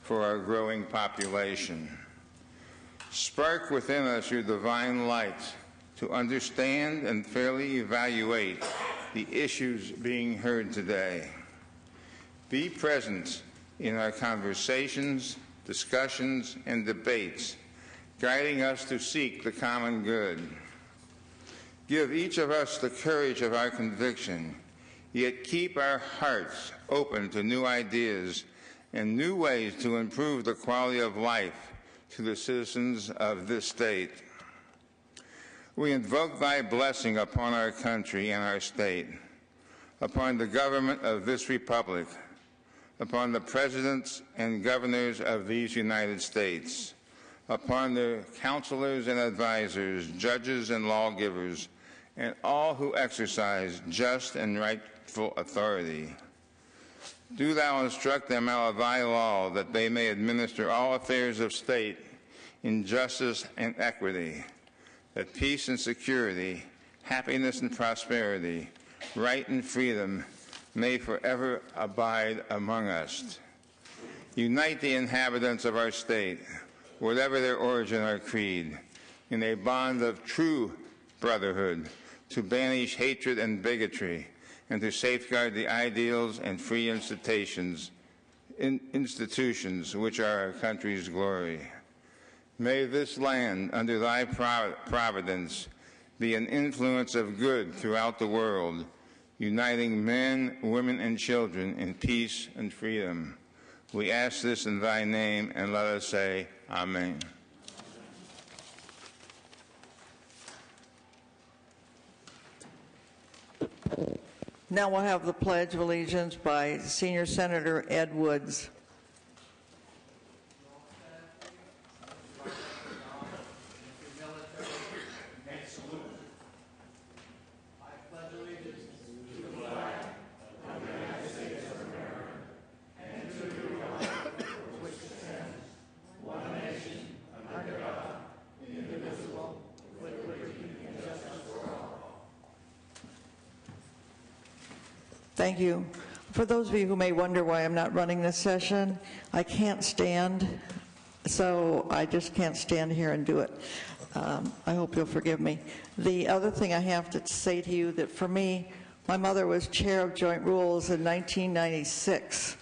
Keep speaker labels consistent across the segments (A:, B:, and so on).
A: for our growing population. Spark within us your divine light to understand and fairly evaluate the issues being heard today. Be present in our conversations, discussions, and debates, guiding us to seek the common good. Give each of us the courage of our conviction, yet keep our hearts open to new ideas and new ways to improve the quality of life to the citizens of this state. We invoke thy blessing upon our country and our state, upon the government of this republic, upon the presidents and governors of these United States, upon their counselors and advisors, judges and lawgivers, and all who exercise just and rightful authority. Do thou instruct them out of thy law, that they may administer all affairs of state in justice and equity, that peace and security, happiness and prosperity, right and freedom may forever abide among us. Unite the inhabitants of our state, whatever their origin or creed, in a bond of true brotherhood, to banish hatred and bigotry, and to safeguard the ideals and free institutions which are our country's glory. May this land, under thy providence, be an influence of good throughout the world, uniting men, women, and children in peace and freedom. We ask this in thy name, and let us say, Amen.
B: Now we'll have the Pledge of Allegiance by Senior Senator Ed Woods. Thank you. For those of you who may wonder why I'm not running this session, I can't stand, so I just can't stand here and do it. I hope you'll forgive me. The other thing I have to say to you, that for me, my mother was chair of Joint Rules in 1996,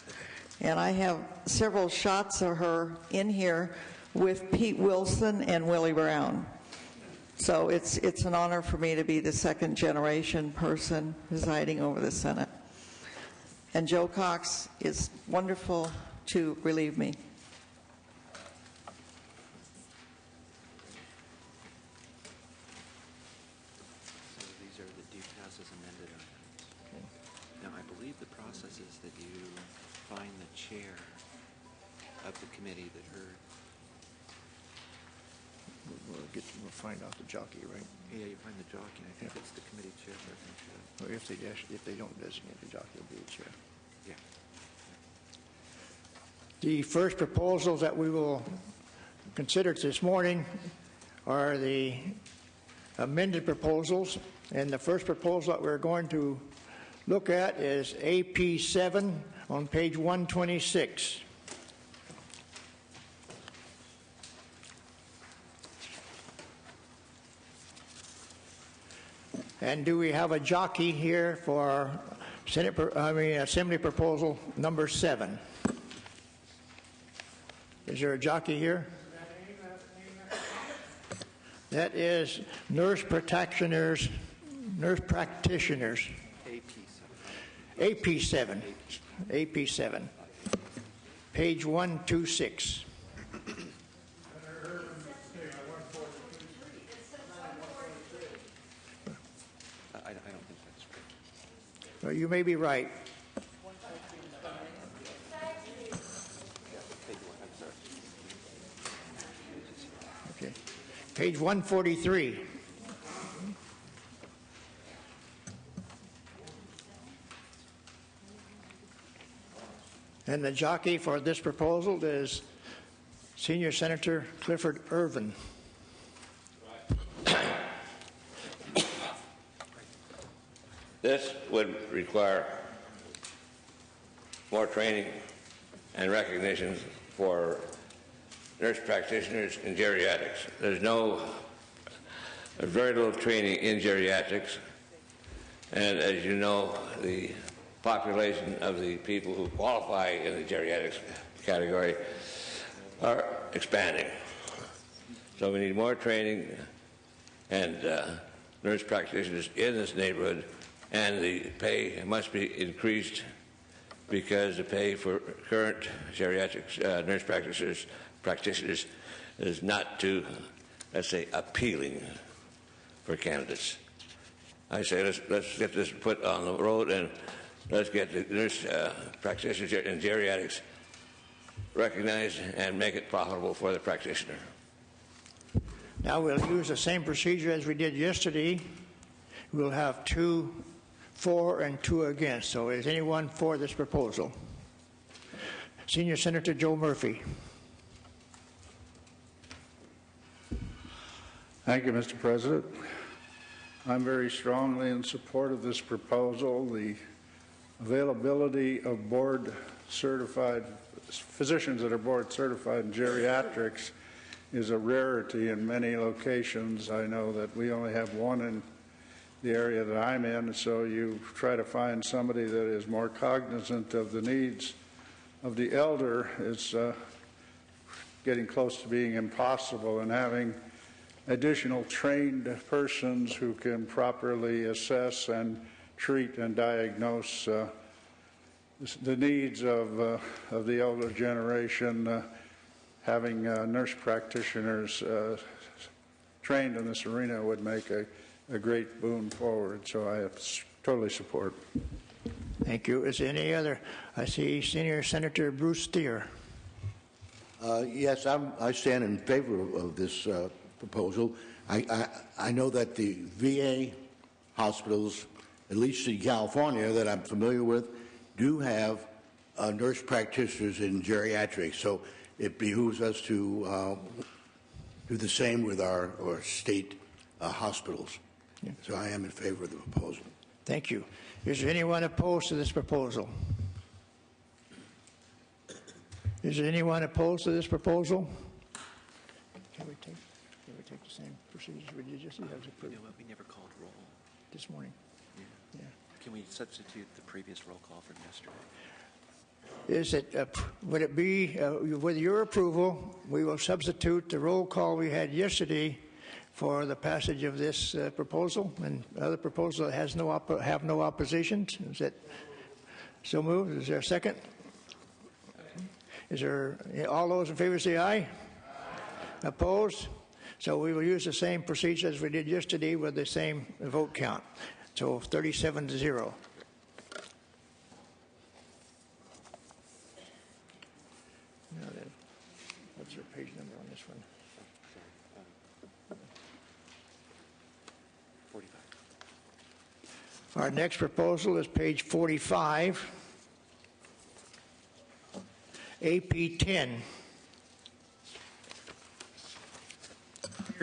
B: and I have several shots of her in here with Pete Wilson and Willie Brown. So it's an honor for me to be the second generation person presiding over the Senate. And Joe Cox is wonderful to relieve me.
C: So these are the details as amended items. Now I believe the process is that you find the chair of the committee that heard.
D: We'll find out the jockey, right?
C: Yeah, you find the jockey. I think it's the committee chairperson.
D: Or if they don't designate the jockey, it'll be the chair.
C: Yeah.
D: The first proposals that we will consider this morning are the amended proposals, and the first proposal that we're going to look at is AP 7 on page 126. And do we have a jockey here for Assembly Proposal number 7? Is there a jockey here? That is nurse practitioners. AP7. AP7. Page 126.
C: I don't think that's right.
D: Well, you may be right. Okay. Page 143. And the jockey for this proposal is Senior Senator Clifford Irvin.
E: This would require more training and recognition for nurse practitioners in geriatrics. There's very little training in geriatrics, and as you know, the population of the people who qualify in the geriatrics category are expanding. So we need more training and nurse practitioners in this neighborhood, and the pay must be increased because the pay for current geriatric nurse practitioners is not too, let's say, appealing for candidates. I say let's get this put on the road, and let's get the nurse practitioners in geriatrics recognized and make it profitable for the practitioner.
D: Now we'll use the same procedure as we did yesterday. We'll have 2 for and 2 against. So is anyone for this proposal? Senior Senator Joe Murphy.
F: Thank you, Mr. President. I'm very strongly in support of this proposal. The availability of board-certified physicians that are board-certified in geriatrics is a rarity in many locations. I know that we only have one in the area that I'm in, so you try to find somebody that is more cognizant of the needs of the elder is getting close to being impossible, and having additional trained persons who can properly assess and treat and diagnose the needs of the elder generation, having nurse practitioners trained in this arena would make a great boon forward. So I totally support.
D: Thank you. Is there any other? I see Senior Senator Bruce Steer.
G: Yes, I stand in favor of this proposal. I know that the VA hospitals, at least in California, that I'm familiar with, do have nurse practitioners in geriatrics. So it behooves us to do the same with our state hospitals. Yeah. So I am in favor of the proposal.
D: Thank you. Is there anyone opposed to this proposal? Is there anyone opposed to this proposal? Can we take the same procedures we did just
C: You know what? We never called roll.
D: this morning?
C: Yeah. Can we substitute the previous roll call from yesterday?
D: Is it, would it be, with your approval, we will substitute the roll call we had yesterday for the passage of this proposal, and other proposal that has have no opposition? Is it so moved? Is there a second? Is there, all those in favor say aye? Opposed? So we will use the same procedure as we did yesterday with the same vote count. So 37 to 0. Now then, what's your page number on this one?
C: 45.
D: Our next proposal is page 45, AP 10.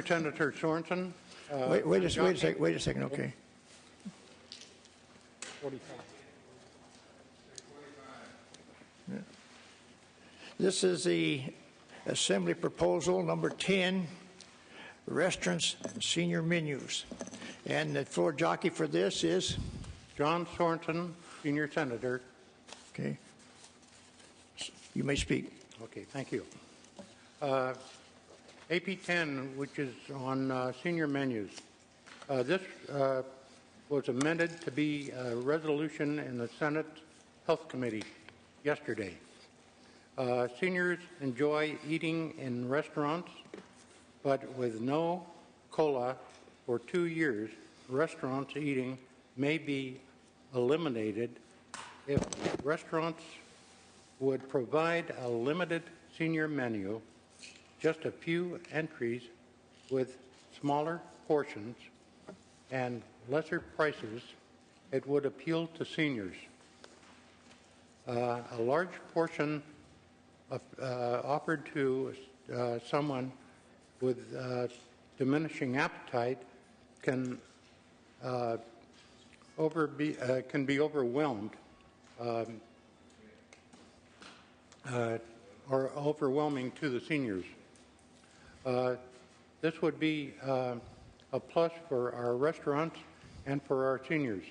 H: Senator Sorensen.
D: Wait a second, okay.
H: 45.
D: Yeah. This is the Assembly proposal number 10, restaurants and senior menus. And the floor jockey for this is?
H: John Sorensen, Senior Senator.
D: Okay. You may speak.
H: Okay, thank you. AP 10, which is on senior menus. This was amended to be a resolution in the Senate Health Committee yesterday. Seniors enjoy eating in restaurants, but with no COLA for 2 years, restaurants eating may be eliminated if restaurants would provide a limited senior menu, just a few entries with smaller portions and lesser prices. It would appeal to seniors. A large portion of, offered to someone with diminishing appetite can be overwhelmed. are overwhelming to the seniors. This would be a plus for our restaurants and for our seniors.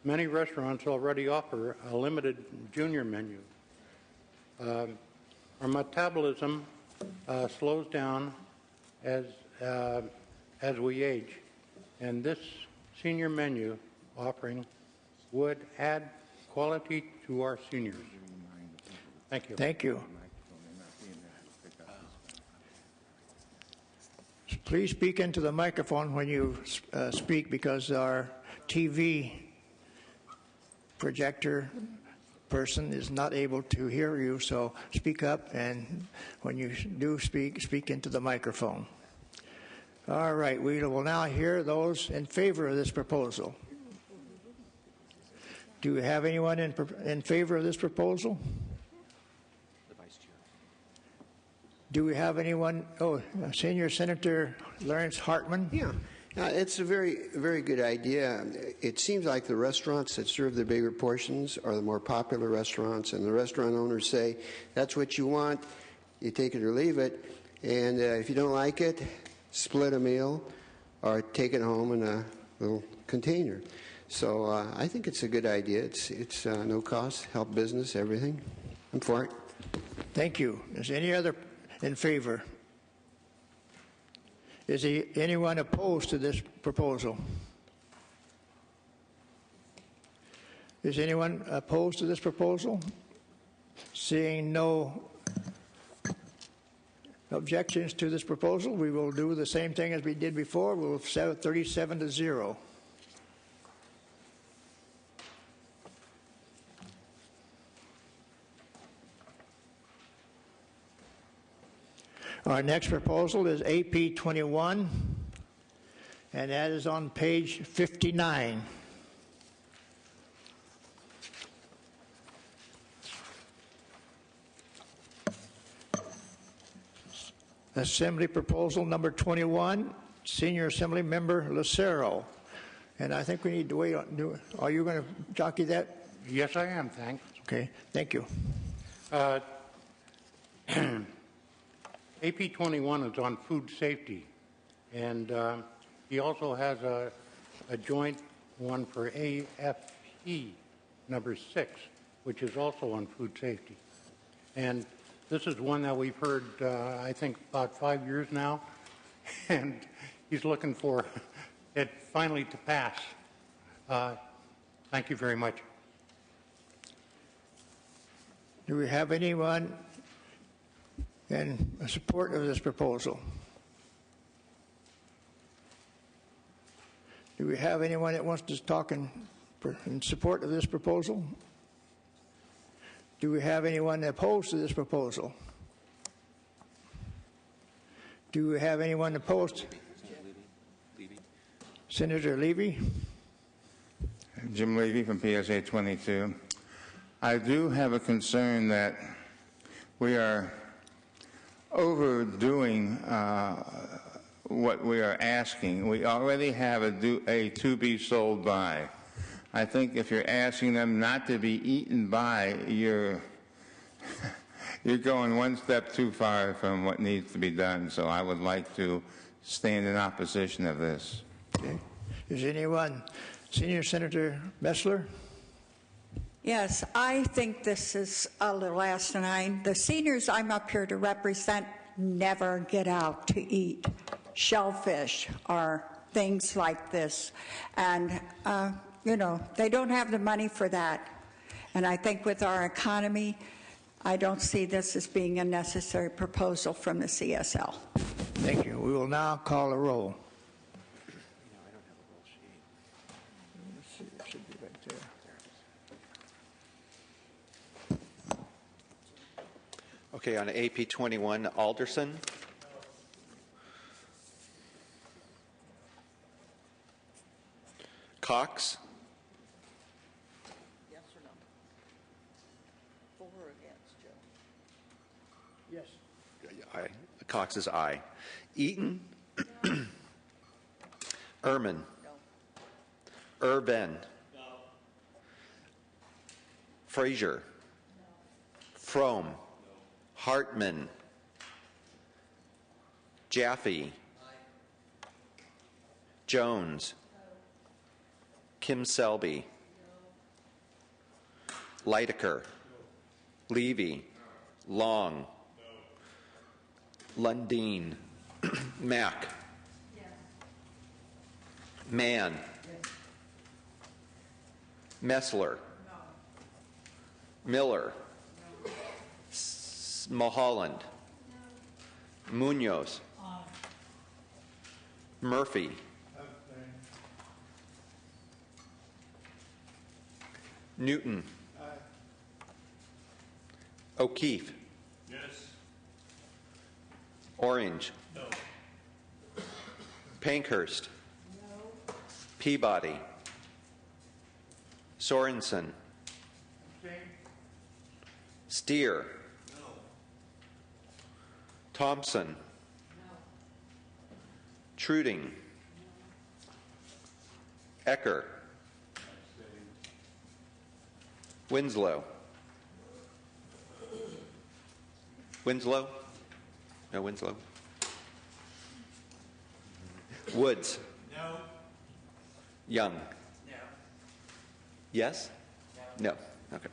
H: Many restaurants already offer a limited junior menu. Our metabolism slows down as we age, and this senior menu offering would add quality to our seniors. Thank you.
D: Thank you. Please speak into the microphone when you speak, because our TV projector person is not able to hear you, so speak up, and when you do speak, speak into the microphone. All right, we will now hear those in favor of this proposal. Do we have anyone in favor of this proposal?
C: The Vice Chair.
D: Do we have anyone? Oh, Senior Senator Lawrence Hartman.
I: Yeah, it's a very good idea. It seems like the restaurants that serve the bigger portions are the more popular restaurants, and the restaurant owners say, that's what you want, you take it or leave it, and if you don't like it, split a meal or take it home in a little container. So I think it's a good idea. It's no cost, help business, everything. I'm for it.
D: Thank you. Is any other in favor? Is anyone opposed to this proposal? Is anyone opposed to this proposal? Seeing no objections to this proposal, we will do the same thing as we did before. We'll set it 37-0. Our next proposal is AP 21, and that is on page 59. Assembly proposal number 21, Senior Assembly Member Lucero. And I think we need to wait on, are you going to jockey that?
H: Yes, I am, thanks.
D: Okay, thank you.
H: AP 21 is on food safety, and he also has a joint one for AFE number 6, which is also on food safety. And this is one that we've heard, I think, about 5 years now, and he's looking for it finally to pass. Thank you very much.
D: Do we have anyone in support of this proposal? Do we have anyone that wants to talk in support of this proposal? Do we have anyone opposed to this proposal? Do we have anyone opposed?
C: Levy.
D: Senator Levy?
A: Jim Levy from PSA 22. I do have a concern that we are overdoing what we are asking. We already have a to be sold by. I think if you're asking them not to be eaten by, you're going one step too far from what needs to be done. So I would like to stand in opposition of this.
D: Okay. Is anyone? Senior Senator Messler?
J: Yes, I think this is a little asinine. The seniors I'm up here to represent never get out to eat shellfish or things like this. And, you know, they don't have the money for that. And I think with our economy, I don't see this as being a necessary proposal from the CSL.
D: Thank you. We will now call a roll.
C: Okay, on AP 21, Alderson. Cox.
B: Yes or no? For or against, Joe?
D: Yes.
C: Aye. Cox is aye. Eaton. Ehrman.
B: No.
C: Urban. Frazier. Frome. Hartman. Jaffe. Jones. Kim Selby. Leidecker. Levy. Long. Lundeen. Mack. Mann. Messler. Miller. Mulholland. Munoz. Murphy. Newton. O'Keefe.
F: Yes.
C: Orange.
F: No.
C: Pankhurst. No. Peabody. Sorensen. Steer. No. Thompson. No. Truding. No. Ecker. Winslow. Winslow? No, Winslow. Woods.
F: No.
C: Young. No. Yes? No. No. Okay.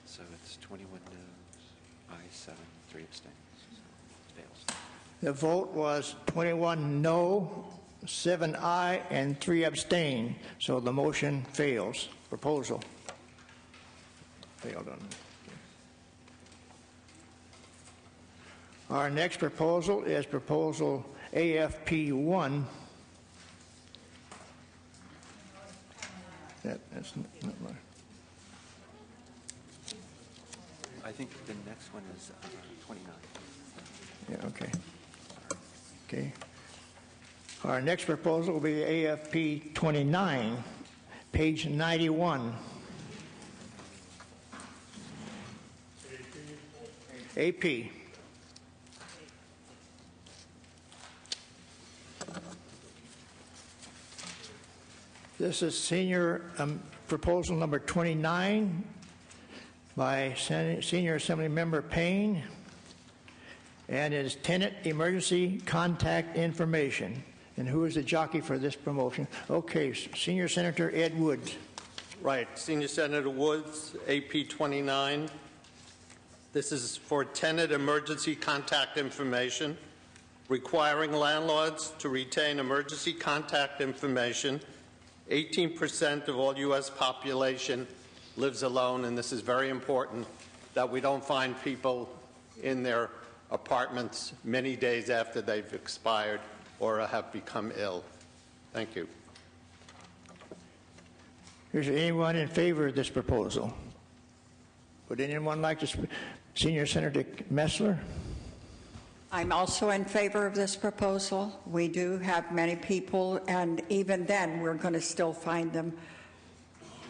C: So it's 21 noes, ayes 7, 3 abstains. So it fails.
D: The vote was 21 no, 7 aye, and 3 abstain. So the motion fails. Proposal failed on it. Our next proposal is proposal AFP1. That's not mine.
C: I think the next one is 29.
D: Yeah, okay. Okay. Our next proposal will be AFP 29, page 91. AP. This is senior proposal number 29 by Senior Assembly Member Payne, and is tenant emergency contact information. And who is the jockey for this promotion? Okay, Senior Senator Ed Woods.
K: Right, Senior Senator Woods, AP 29. This is for tenant emergency contact information, requiring landlords to retain emergency contact information. 18% of all U.S. population lives alone, and this is very important that we don't find people in their apartments many days after they've expired or have become ill. Thank you.
D: Is there anyone in favor of this proposal? Would anyone like to speak? Senior Senator Messler?
J: I'm also in favor of this proposal. We do have many people, and even then, we're going to still find them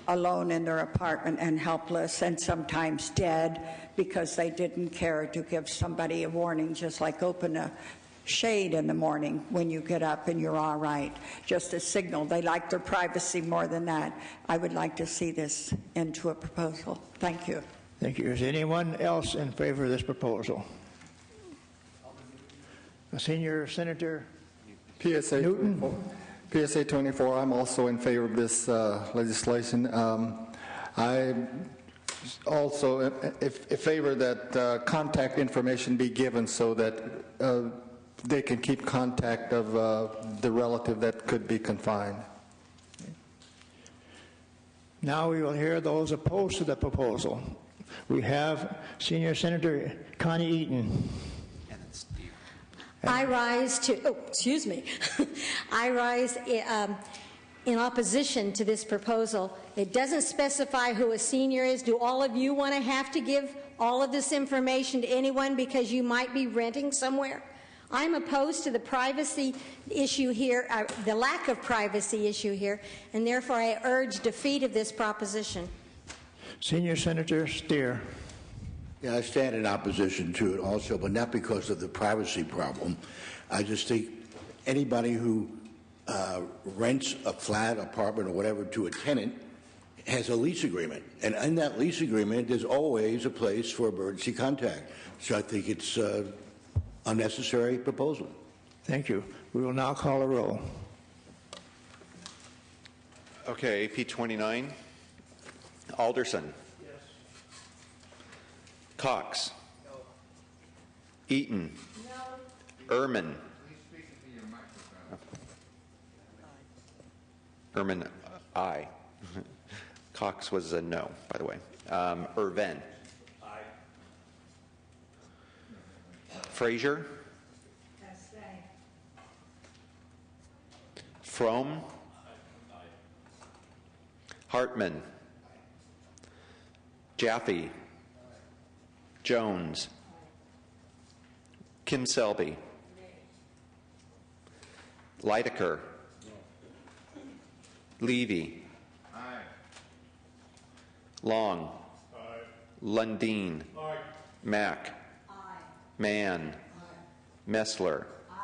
J: alone in their apartment and helpless, and sometimes dead because they didn't care to give somebody a warning, just like open a shade in the morning when you get up and you're all right. Just a signal. They like their privacy more than that. I would like to see this into a proposal. Thank you.
D: Thank you. Is anyone else in favor of this proposal? Senior Senator
L: PSA
D: Newton?
L: 24, PSA 24, I'm also in favor of this legislation. I also in favor that contact information be given so that they can keep contact of the relative that could be confined.
D: Now we will hear those opposed to the proposal. We have Senior Senator Connie Eaton.
M: I rise to, I rise in opposition to this proposal. It doesn't specify who a senior is. Do all of you want to have to give all of this information to anyone because you might be renting somewhere? I'm opposed to the privacy issue here, the lack of privacy issue here, and therefore I urge defeat of this proposition.
D: Senior Senator Steer.
G: Yeah, I stand in opposition to it also, but not because of the privacy problem. I just think anybody who rents a flat, apartment, or whatever to a tenant has a lease agreement. And in that lease agreement, there's always a place for emergency contact. So I think it's an unnecessary proposal.
D: Thank you. We will now call a roll.
C: Okay, AP 29. Alderson. Yes. Cox. No. Eaton. No. Ehrman.
A: Please speak into your microphone.
C: Ehrman, aye. Cox was a no, by the way. Irvin. Aye. Frazier. Frome. Aye. Hartman. Aye. Jaffe. Aye. Jones. Aye. Kim Selby. Leidecker. No. Levy.
A: Aye.
C: Long.
A: Aye.
C: Lundeen.
A: Aye.
C: Mack.
M: Aye.
C: Mann.
M: Aye.
C: Messler.
M: Aye.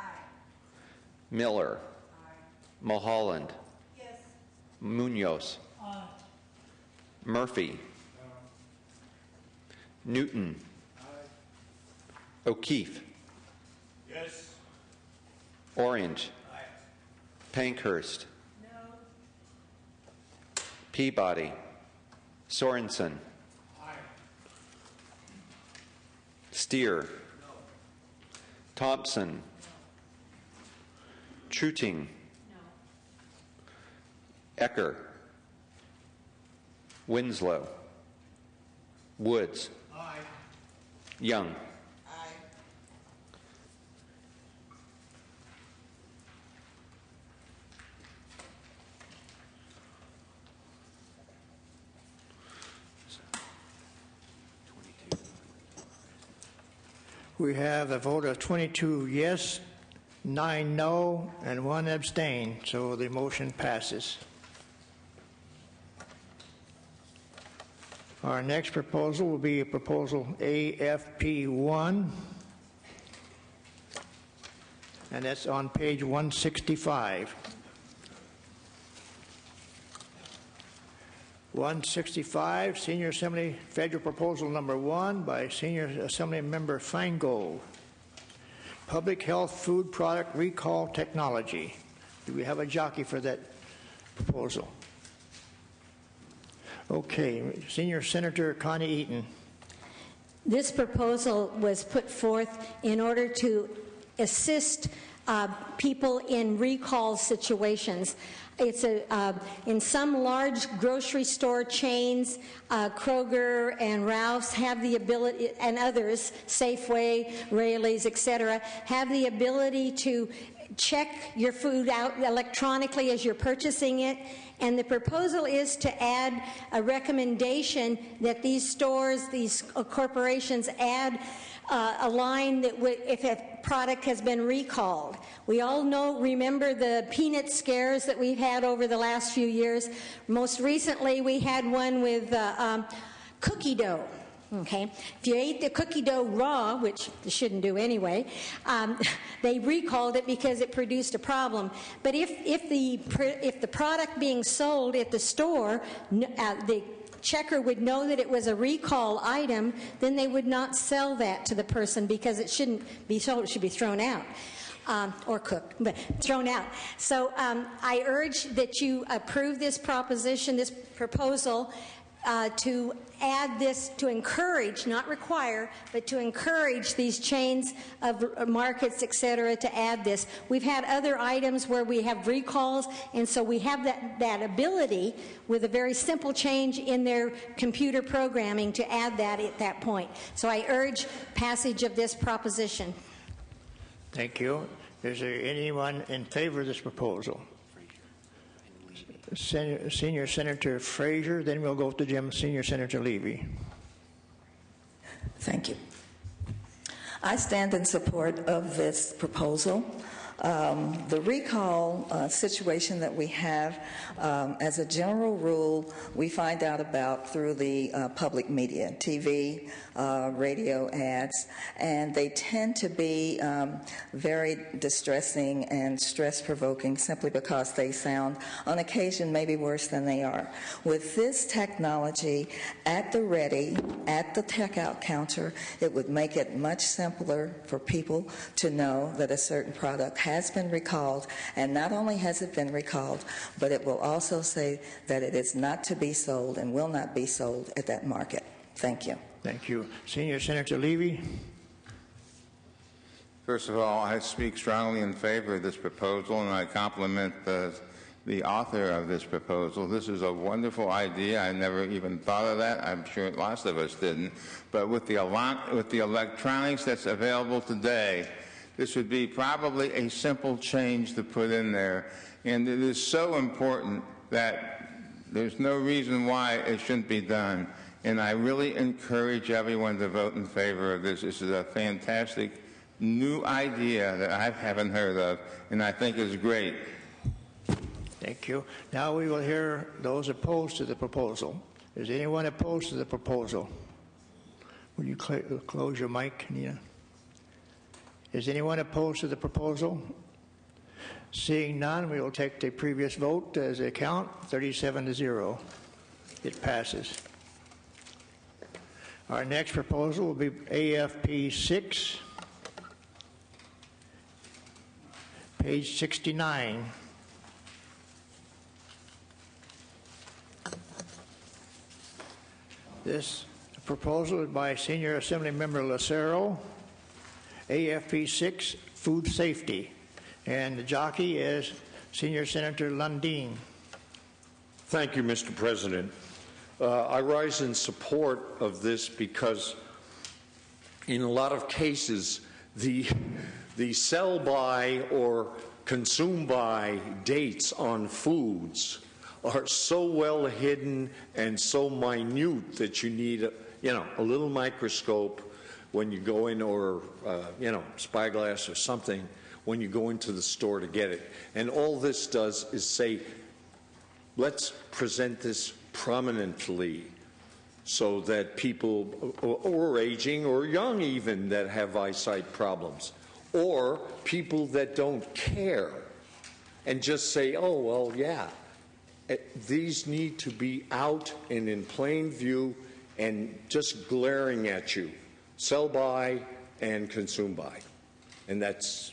C: Miller.
M: Aye.
C: Mulholland.
M: Yes.
C: Munoz.
M: Aye.
C: Murphy. Newton.
A: Aye.
C: O'Keefe.
A: Yes.
C: Orange.
A: Aye.
C: Pankhurst.
M: No.
C: Peabody. Sorensen.
A: Aye.
C: Steer.
A: No.
C: Thompson.
M: No.
C: Truting.
M: No.
C: Ecker. Winslow. Woods.
A: Aye.
C: Young.
M: Aye.
D: We have a vote of 22 yes, 9 no, and 1 abstain, so the motion passes. Our next proposal will be proposal AFP1, and that's on page 165. 165, Senior Assembly Federal Proposal Number 1 by Senior Assembly Member Feingold. Public Health Food Product Recall Technology. Do we have a jockey for that proposal? Okay, Senior Senator Connie Eaton.
M: This proposal was put forth in order to assist people in recall situations. It's in some large grocery store chains, Kroger and Ralph's have the ability, and others, Safeway, Raley's, etc., have the ability to check your food out electronically as you're purchasing it. And the proposal is to add a recommendation that these stores, these corporations add a line that would, if a product has been recalled. We all remember the peanut scares that we've had over the last few years. Most recently, we had one with cookie dough. Okay, if you ate the cookie dough raw, which you shouldn't do anyway, they recalled it because it produced a problem. But if the product being sold at the store, the checker would know that it was a recall item, then they would not sell that to the person because it shouldn't be sold. It should be thrown out. Or cooked, but thrown out. So I urge that you approve this proposition, this proposal, to add this, to encourage, not require, but to encourage these chains of markets, et cetera, to add this. We've had other items where we have recalls, and so we have that ability with a very simple change in their computer programming to add that at that point. So I urge passage of this proposition.
D: Thank you. Is there anyone in favor of this proposal? Senior Senator Frazier, then we'll go to Senior Senator Levy.
N: Thank you. I stand in support of this proposal. The recall situation that we have, as a general rule, we find out about through the public media, TV, radio ads, and they tend to be very distressing and stress-provoking simply because they sound, on occasion, maybe worse than they are. With this technology at the ready, at the checkout counter, it would make it much simpler for people to know that a certain product has been recalled, and not only has it been recalled, but it will also say that it is not to be sold and will not be sold at that market. Thank you.
D: Thank you. Senior Senator Levy.
A: First of all, I speak strongly in favor of this proposal, and I compliment the author of this proposal. This is a wonderful idea. I never even thought of that. I'm sure lots of us didn't. But with the electronics that's available today, this would be probably a simple change to put in there. And it is so important that there's no reason why it shouldn't be done. And I really encourage everyone to vote in favor of this. This is a fantastic new idea that I haven't heard of, and I think is great.
D: Thank you. Now we will hear those opposed to the proposal. Is anyone opposed to the proposal? Will you close your mic, Nina? Is anyone opposed to the proposal? Seeing none, we will take the previous vote as a count, 37-0. It passes. Our next proposal will be AFP 6, page 69. This proposal is by Senior Assembly Member Lucero, AFP 6, Food Safety. And the jockey is Senior Senator Lundeen.
O: Thank you, Mr. President. I rise in support of this because in a lot of cases, the sell-by or consume-by dates on foods are so well hidden and so minute that you need a little microscope when you go in, or spyglass or something when you go into the store to get it. And all this does is say, let's present this prominently so that people, or aging or young even, that have eyesight problems, or people that don't care and just say, oh, well, yeah. These need to be out and in plain view and just glaring at you. Sell by and consume by. And that's,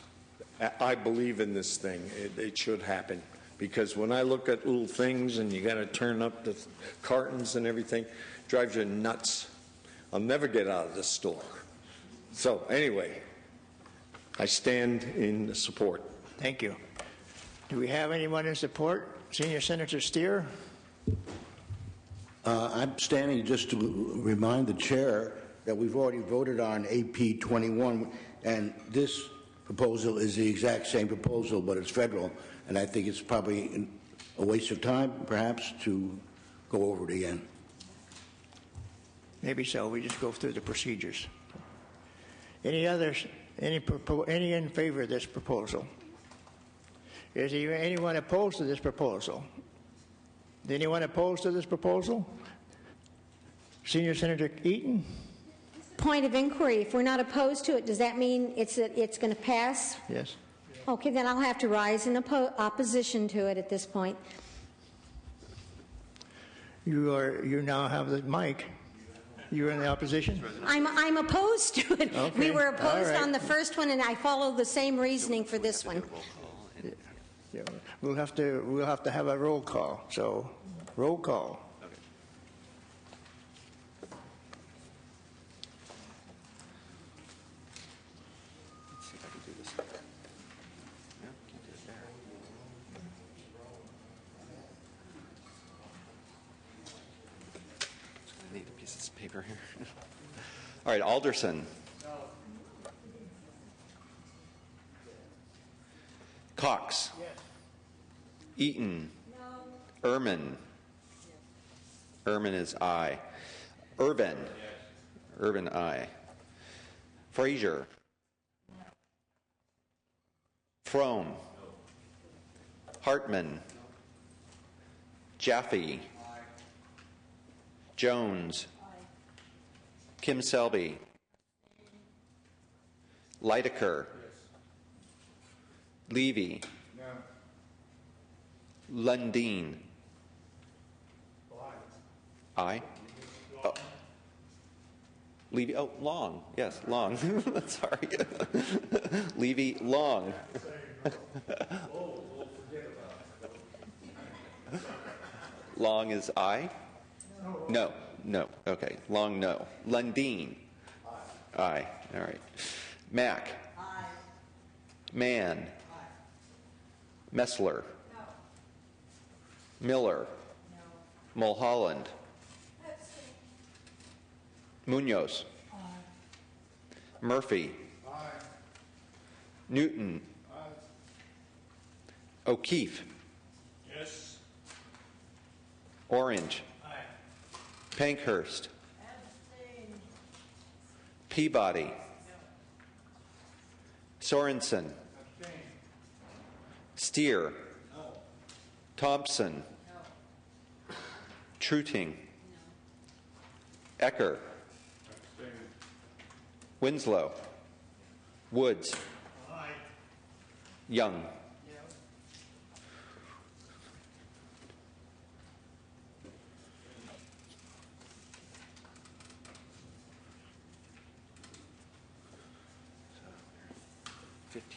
O: I believe in this thing. It should happen. Because when I look at little things and you got to turn up the cartons and everything, it drives you nuts. I'll never get out of this store. So anyway, I stand in support.
D: Thank you. Do we have anyone in support? Senior Senator Steer.
G: I'm standing just to remind the chair that we've already voted on AP 21, and this proposal is the exact same proposal, but it's federal, and I think it's probably a waste of time, perhaps, to go over it again.
D: Maybe so. We just go through the procedures. Any others? Any in favor of this proposal? Is there anyone opposed to this proposal? Is anyone opposed to this proposal? Senior Senator Eaton?
M: Point of inquiry, if we're not opposed to it, does that mean it's going to pass?
D: Yes.
M: Okay, then I'll have to rise in opposition to it at this point.
D: You now have the mic. You're in the opposition?
M: I'm opposed to it.
D: Okay.
M: We were opposed
D: right.
M: on the first one, and I follow the same reasoning for this one.
D: Yeah, we'll have to have a roll call. So, roll call.
C: Paper here. All right, Alderson. No. Cox. Yes. Eaton. No. Ehrman. Yes. Ehrman is aye. Urban. Yes. Urban aye. Frazier. No. Frome. Hartman. Jaffe. Jones. Kim Selby. Leidecker. Levy. Lundeen. Aye. Oh. Levy, oh, Long. Yes, Long. Sorry. Levy, Long. Long is aye? No. No. Okay. Long, no. Lundeen. Aye. All right. Mack. Aye. Mann. Aye. Messler. No. Miller. No. Mulholland. Munoz. Aye. Murphy. Aye. Newton. Aye. O'Keefe. Yes. Orange. Aye. Pankhurst. Abstain. Peabody. No. Sorensen. Abstain. Steer. No. Thompson. No. Truting. No. Ecker. Abstain. Winslow. Woods. Aye. Young.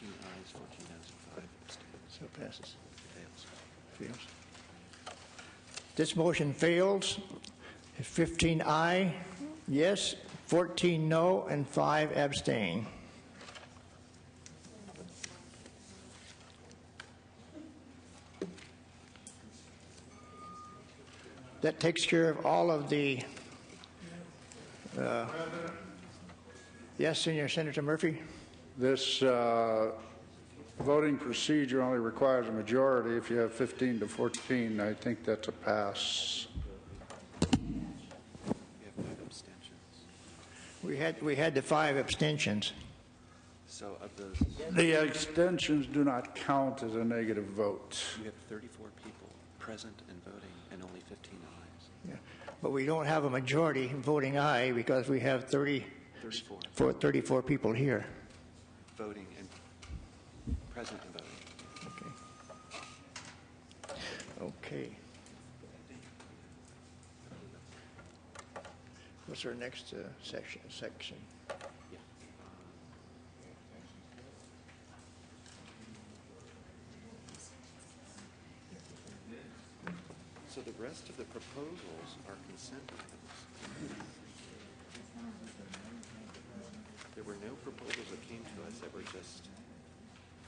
C: Ayes, 14 noes, and 5 abstains.
D: So it passes.
C: Fails.
D: Fails. This motion fails. 15 aye, yes, 14 no, and 5 abstain. That takes care of all of the. Yes, Senior Senator Murphy.
F: This voting procedure only requires a majority. If you have 15 to 14, I think that's a pass.
C: We have 5 abstentions.
D: We had the 5 abstentions.
C: So of those,
F: The abstentions do not count as a negative vote.
C: you have 34 people present and voting, and only 15 ayes.
D: Yeah. But we don't have a majority voting aye because we have 34 people here.
C: Voting and present and voting.
D: Okay. What's our next section?
C: So the rest of the proposals are consent items. There were no proposals that came to us that were just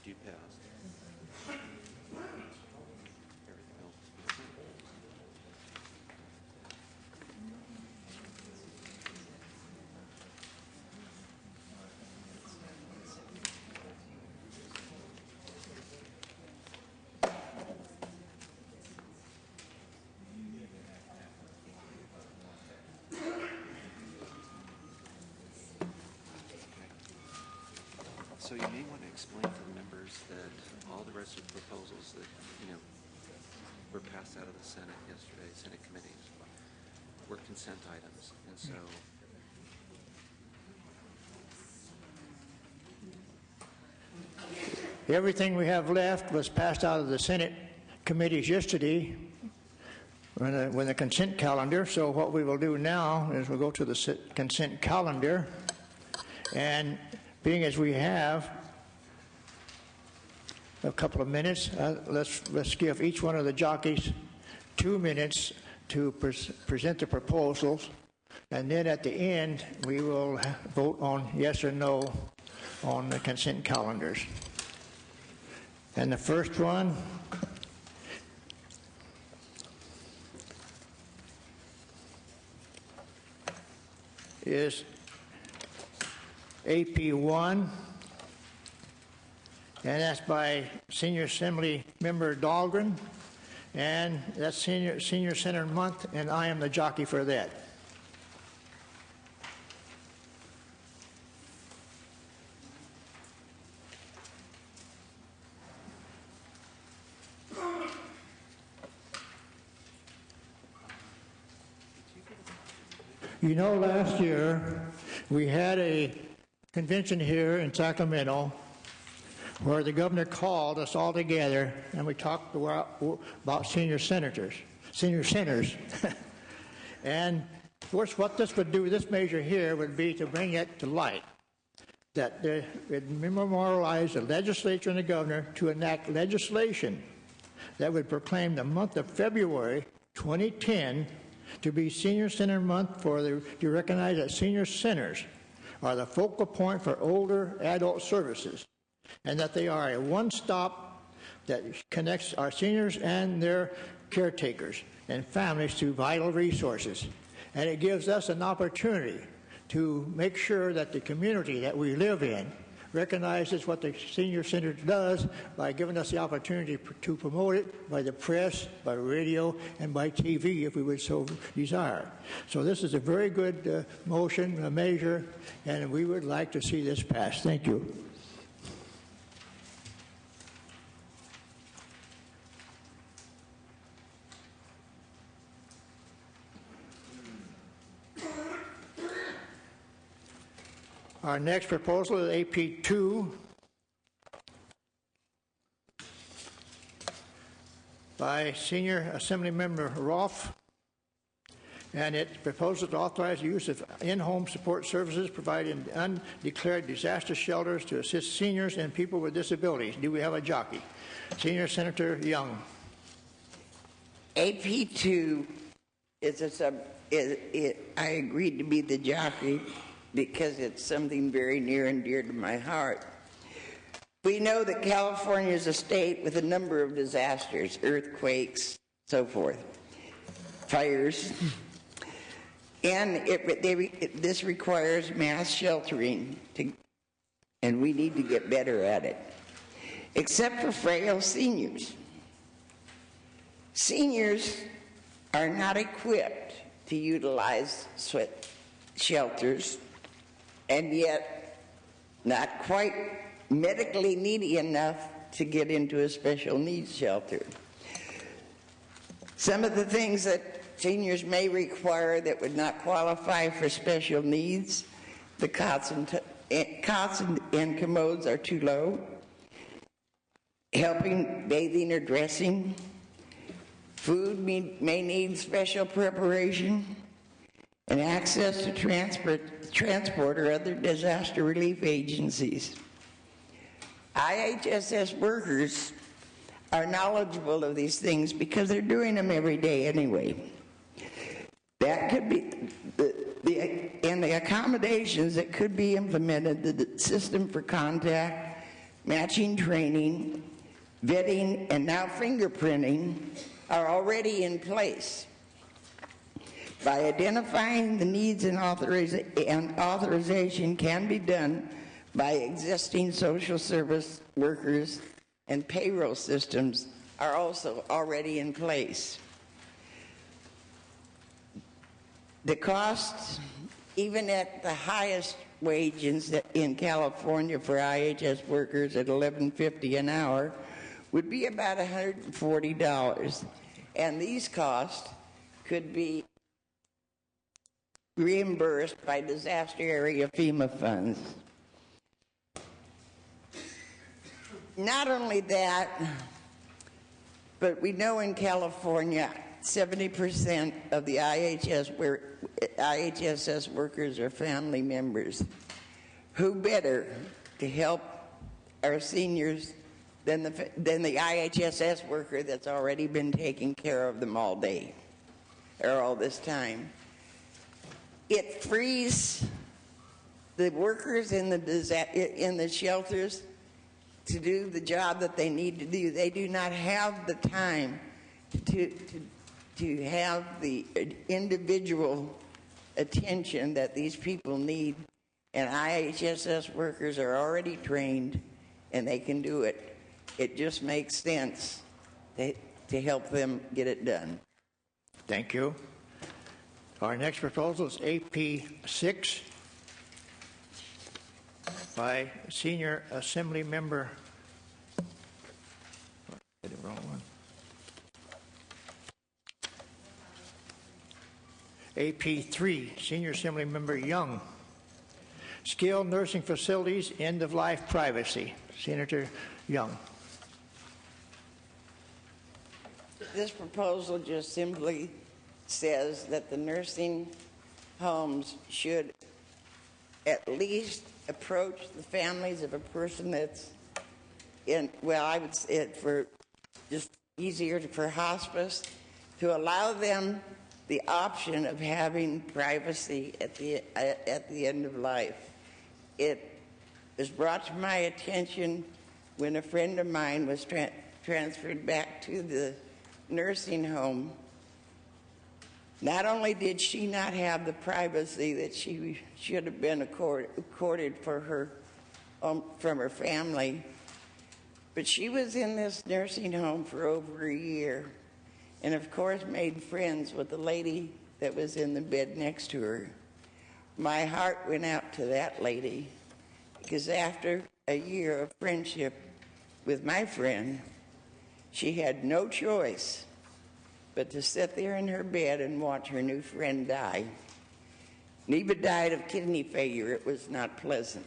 C: due pass. Everything else is consent. So you may want to explain to the members that all the rest of the proposals that, were passed out of the Senate yesterday, Senate committees, were consent items. And so
D: Everything we have left was passed out of the Senate committees yesterday when the consent calendar. So what we will do now is we'll go to the consent calendar, and being as we have a couple of minutes, let's give each one of the jockeys 2 minutes to present the proposals, and then at the end we will vote on yes or no on the consent calendars. And the first one is AP1, and that's by Senior Assembly Member Dahlgren, and that's Senior Center Month, and I am the jockey for that. You know, last year we had a convention here in Sacramento where the governor called us all together and we talked about senior centers. And of course, what this would do, this measure here, would be to bring it to light, that it memorialize the legislature and the governor to enact legislation that would proclaim the month of February 2010 to be Senior Center Month to recognize that senior centers are the focal point for older adult services, and that they are a one-stop that connects our seniors and their caretakers and families to vital resources. And it gives us an opportunity to make sure that the community that we live in recognizes what the Senior Center does by giving us the opportunity to promote it by the press, by radio, and by TV if we would so desire. So this is a very good motion, a measure, and we would like to see this passed. Thank you. Our next proposal is AP 2 by Senior Assembly Member Rolfe, and it proposes to authorize the use of in-home support services provided in undeclared disaster shelters to assist seniors and people with disabilities. Do we have a jockey? Senior Senator Young.
P: AP 2 is I agreed to be the jockey because it's something very near and dear to my heart. We know that California is a state with a number of disasters, earthquakes, so forth, fires, and this requires mass sheltering, and we need to get better at it, except for frail seniors. Seniors are not equipped to utilize shelters, and yet not quite medically needy enough to get into a special needs shelter. Some of the things that seniors may require that would not qualify for special needs, the cots and commodes are too low, helping, bathing, or dressing. Food may need special preparation, and access to transport or other disaster relief agencies. IHSS workers are knowledgeable of these things because they're doing them every day anyway. That could be, and the accommodations that could be implemented, the system for contact, matching training, vetting, and now fingerprinting are already in place. By identifying the needs and authorization can be done by existing social service workers, and payroll systems are also already in place. The costs, even at the highest wages in California for IHS workers at $11.50 an hour, would be about $140. And these costs could be reimbursed by disaster area FEMA funds. Not only that, but we know in California 70% of the IHSS workers are family members. Who better to help our seniors than the IHSS worker that's already been taking care of them all day or all this time? It frees the workers in the shelters to do the job that they need to do. They do not have the time to have the individual attention that these people need, and IHSS workers are already trained and they can do it. It just makes sense to help them get it done.
D: Thank you. Our next proposal is AP 6 by Senior Assembly Member. Did the wrong one. AP3, Senior Assembly Member Young. Skilled Nursing Facilities, End-of-Life Privacy, Senator Young.
P: This proposal just simply says that the nursing homes should at least approach the families of a person that's in, well, I would say it for just easier for hospice, to allow them the option of having privacy at the end of life. It was brought to my attention when a friend of mine was transferred back to the nursing home. Not only did she not have the privacy that she should have been accorded for her, from her family, but she was in this nursing home for over a year, and of course made friends with the lady that was in the bed next to her. My heart went out to that lady, because after a year of friendship with my friend, she had no choice but to sit there in her bed and watch her new friend die. Neva died of kidney failure. It was not pleasant.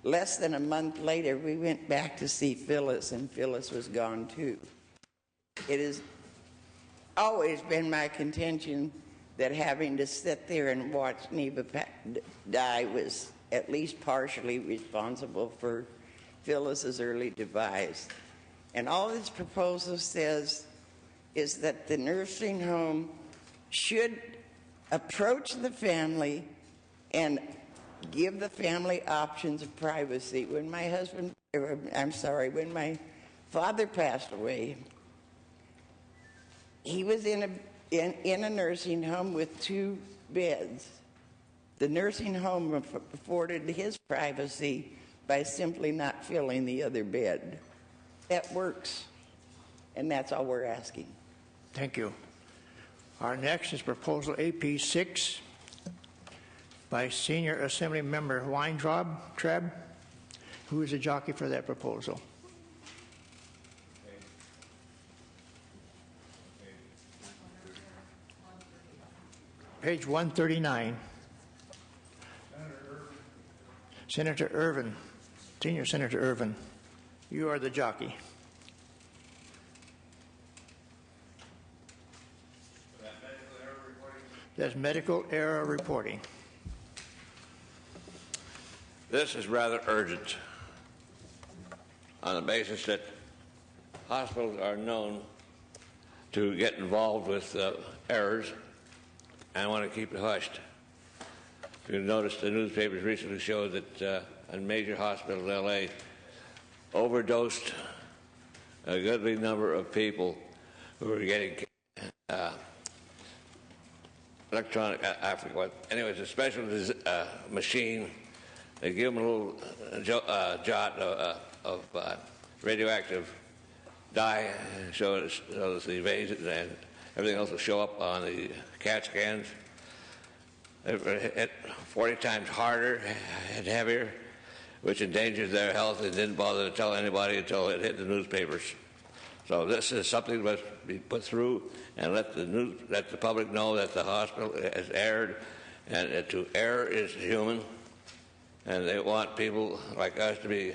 P: Less than a month later, we went back to see Phyllis, and Phyllis was gone too. It has always been my contention that having to sit there and watch Neva die was at least partially responsible for Phyllis's early demise. And all this proposal says is that the nursing home should approach the family and give the family options of privacy. When my father passed away, he was in a nursing home with 2 beds. The nursing home afforded his privacy by simply not filling the other bed. That works, and that's all we're asking.
D: Thank you. Our next is proposal AP6 by Senior Assembly Member Weintraub, who is a jockey for that proposal. Page 139. Senator Ervin, Senior Senator Ervin, you are the jockey. That's medical error reporting.
E: This is rather urgent on the basis that hospitals are known to get involved with errors and want to keep it hushed. You noticed the newspapers recently showed that a major hospital in L.A. overdosed a goodly number of people who were getting electronic, I forget what. Anyway, it's a special machine. They give them a little jot of radioactive dye so that the veins and everything else will show up on the CAT scans. They were hit 40 times harder and heavier, which endangered their health and didn't bother to tell anybody until it hit the newspapers. So this is something that must be put through and let the public know that the hospital has erred, and to err is human, and they want people like us to be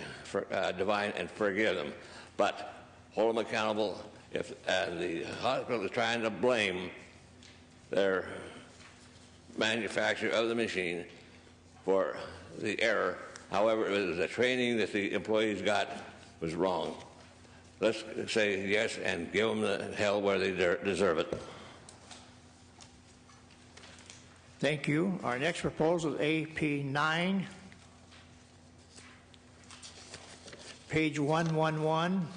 E: divine and forgive them, but hold them accountable if the hospital is trying to blame their manufacturer of the machine for the error. However, it was the training that the employees got was wrong. Let's say yes and give them the hell where they deserve it.
D: Thank you. Our next proposal is AP9, page 111.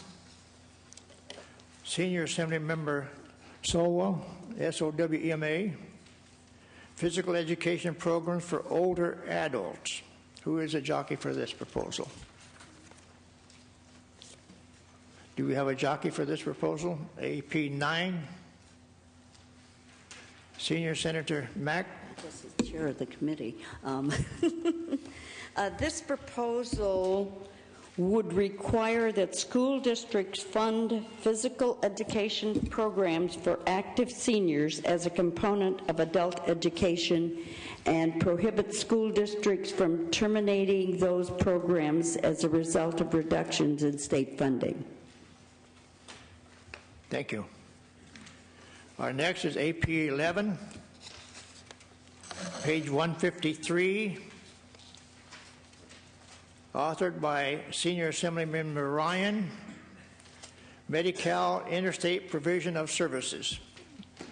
D: Senior Assembly Member Sowell, SOWEMA, Physical Education Programs for Older Adults. Who is a jockey for this proposal? Do we have a jockey for this proposal? AP9. Senior Senator Mack.
Q: This is chair of the committee. This proposal would require that school districts fund physical education programs for active seniors as a component of adult education and prohibit school districts from terminating those programs as a result of reductions in state funding.
D: Thank you. Our next is AP 11, page 153, authored by Senior Assemblymember Ryan, Medi-Cal Interstate Provision of Services.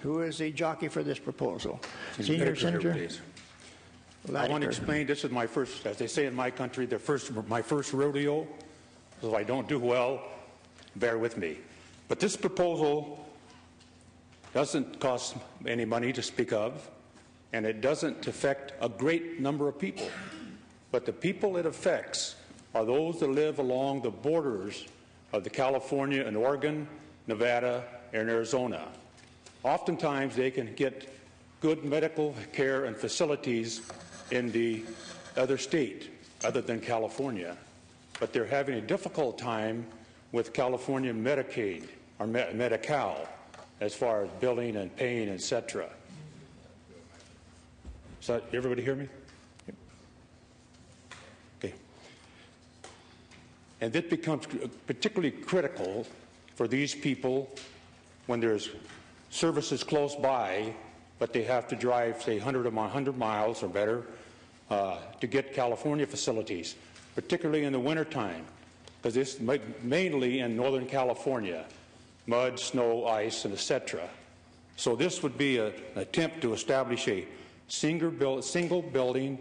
D: Who is the jockey for this proposal? Senior Senator?
R: I want to explain, this is my first, as they say in my country, my first rodeo, so if I don't do well, bear with me. But this proposal doesn't cost any money to speak of, and it doesn't affect a great number of people. But the people it affects are those that live along the borders of the California and Oregon, Nevada, and Arizona. Oftentimes they can get good medical care and facilities in the other state other than California, but they're having a difficult time with California Medicaid or Medi-Cal as far as billing and paying, etc. So everybody hear me? Okay. And this becomes particularly critical for these people when there's services close by, but they have to drive, say, 100 miles or better to get California facilities, particularly in the wintertime, because this mainly in Northern California, mud, snow, ice, and etc. So this would be an attempt to establish a single building,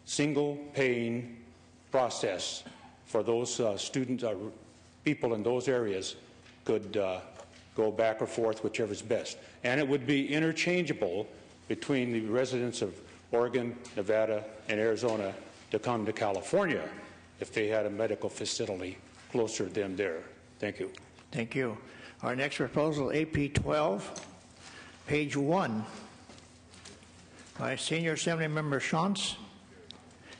R: single paying process for those students, people in those areas could go back or forth, whichever is best. And it would be interchangeable between the residents of Oregon, Nevada, and Arizona to come to California if they had a medical facility closer to them there. Thank you.
D: Thank you. Our next proposal, AP 12, page 1, by Senior Assemblymember Shantz,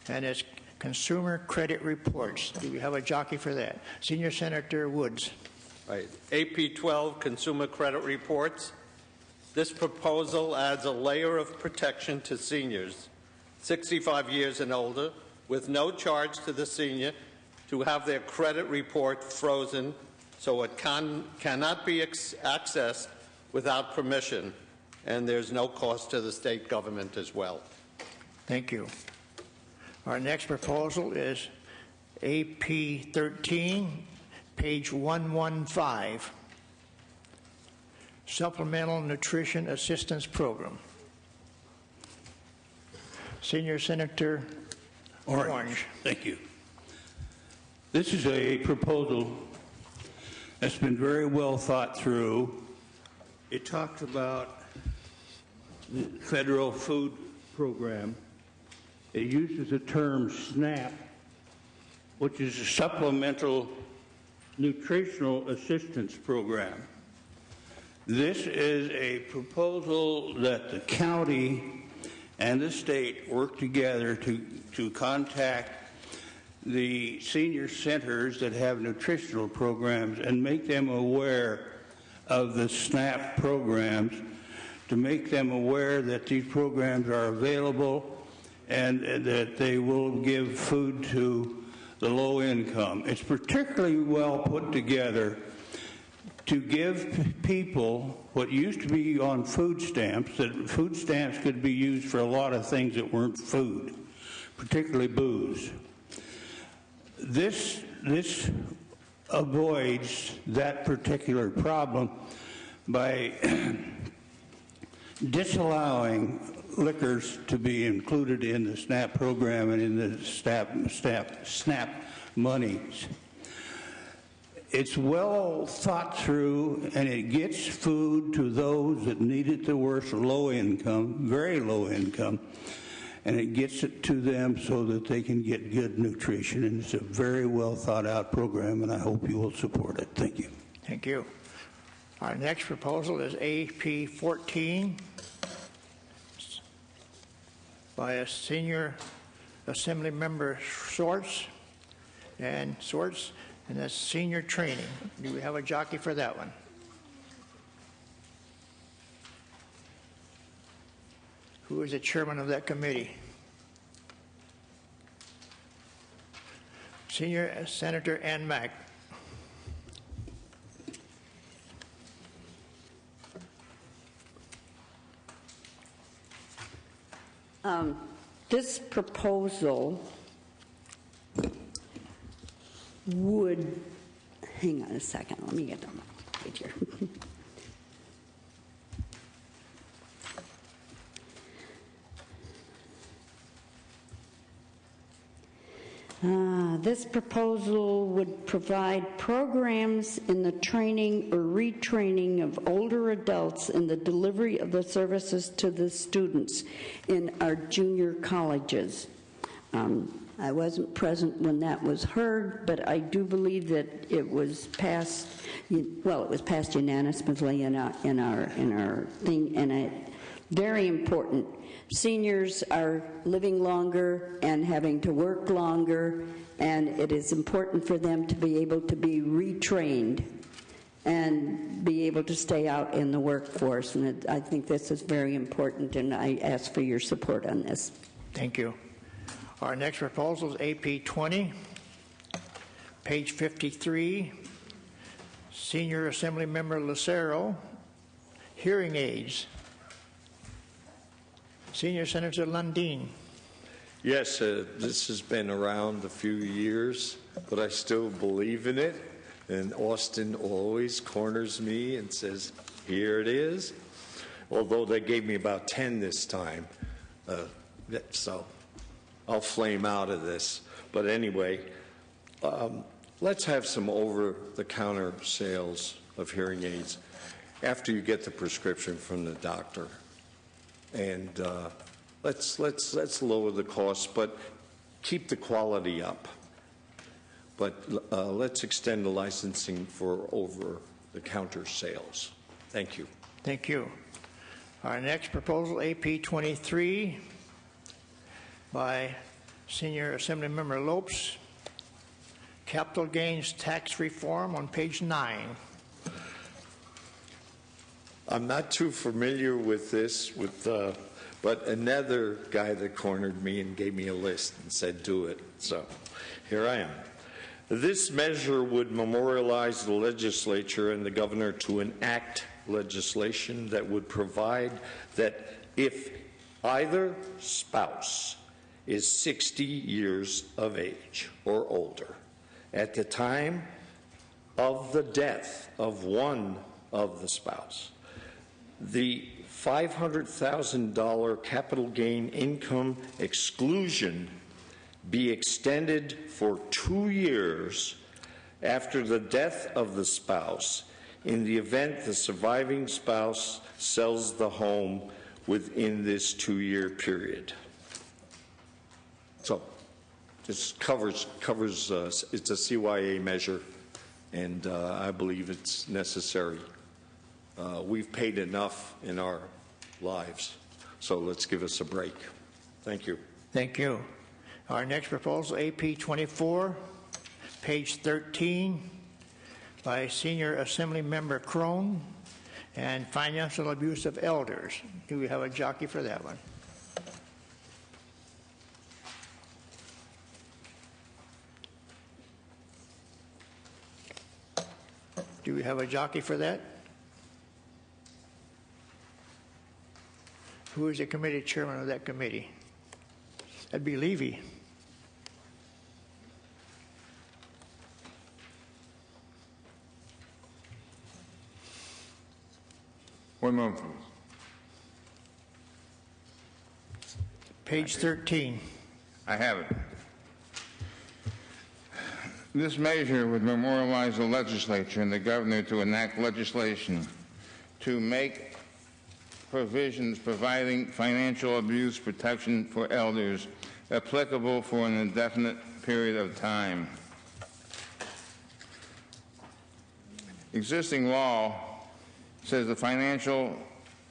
D: and it's Consumer Credit Reports. Do we have a jockey for that? Senior Senator Woods.
K: Right. AP 12, Consumer Credit Reports. This proposal adds a layer of protection to seniors 65 years and older with no charge to the senior to have their credit report frozen so it cannot be accessed without permission, and there's no cost to the state government as well.
D: Thank you. Our next proposal is AP 13, page 115, Supplemental Nutrition Assistance Program. Senior Senator Orange.
S: Thank you. This is a proposal that's been very well thought through. It talks about the federal food program. It uses the term SNAP, which is a Supplemental Nutritional Assistance Program. This is a proposal that the county and the state work together to contact the senior centers that have nutritional programs and make them aware of the SNAP programs, to make them aware that these programs are available and that they will give food to the low income. It's particularly well put together to give people what used to be on food stamps, that food stamps could be used for a lot of things that weren't food, particularly booze. This avoids that particular problem by disallowing liquors to be included in the SNAP program and in the SNAP monies. It's well thought through, and it gets food to those that need it the worst, low income, very low income, and it gets it to them so that they can get good nutrition. And it's a very well thought out program, and I hope you will support it. Thank you.
D: Thank you. Our next proposal is AP 14 by a Senior Assembly Member Schwartz. and Sorts, and that's senior training. Do we have a jockey for that one? Who is the chairman of that committee? Senior Senator Ann Mack.
Q: This proposal would, hang on a second, let me get the page here. This proposal would provide programs in the training or retraining of older adults in the delivery of the services to the students in our junior colleges. I wasn't present when that was heard, but I do believe that it was passed, well, it was passed unanimously in our thing, and very important. Seniors are living longer and having to work longer, and it is important for them to be able to be retrained and be able to stay out in the workforce. And I think this is very important, and I ask for your support on this.
D: Thank you. Our next proposal is AP 20, page 53. Senior Assembly Member Lucero, hearing aids. Senior Senator Lundin.
O: Yes, this has been around a few years, but I still believe in it. And Austin always corners me and says, here it is. Although they gave me about 10 this time. So I'll flame out of this. But anyway, let's have some over-the-counter sales of hearing aids after you get the prescription from the doctor. And let's lower the cost, but keep the quality up. But let's extend the licensing for over-the-counter sales. Thank you.
D: Thank you. Our next proposal, AP 23, by Senior Assembly Member Lopes, capital gains tax reform on page 9.
O: I'm not too familiar with this, but another guy that cornered me and gave me a list and said, do it. So here I am. This measure would memorialize the legislature and the governor to enact legislation that would provide that if either spouse is 60 years of age or older at the time of the death of one of the spouse, the $500,000 capital gain income exclusion be extended for 2 years after the death of the spouse in the event the surviving spouse sells the home within this 2-year period. So this covers it's a CYA measure, and I believe it's necessary. We've paid enough in our lives, so let's give us a break. Thank you.
D: Thank you. Our next proposal, AP 24, page 13, by Senior Assembly Member Crone, and financial abuse of elders. Do we have a jockey for that one? Do we have a jockey for that? Who is the committee chairman of that committee? That'd be Levy.
A: One moment, please.
D: Page 13.
A: I have it. This measure would memorialize the legislature and the governor to enact legislation to make provisions providing financial abuse protection for elders applicable for an indefinite period of time. Existing law says the financial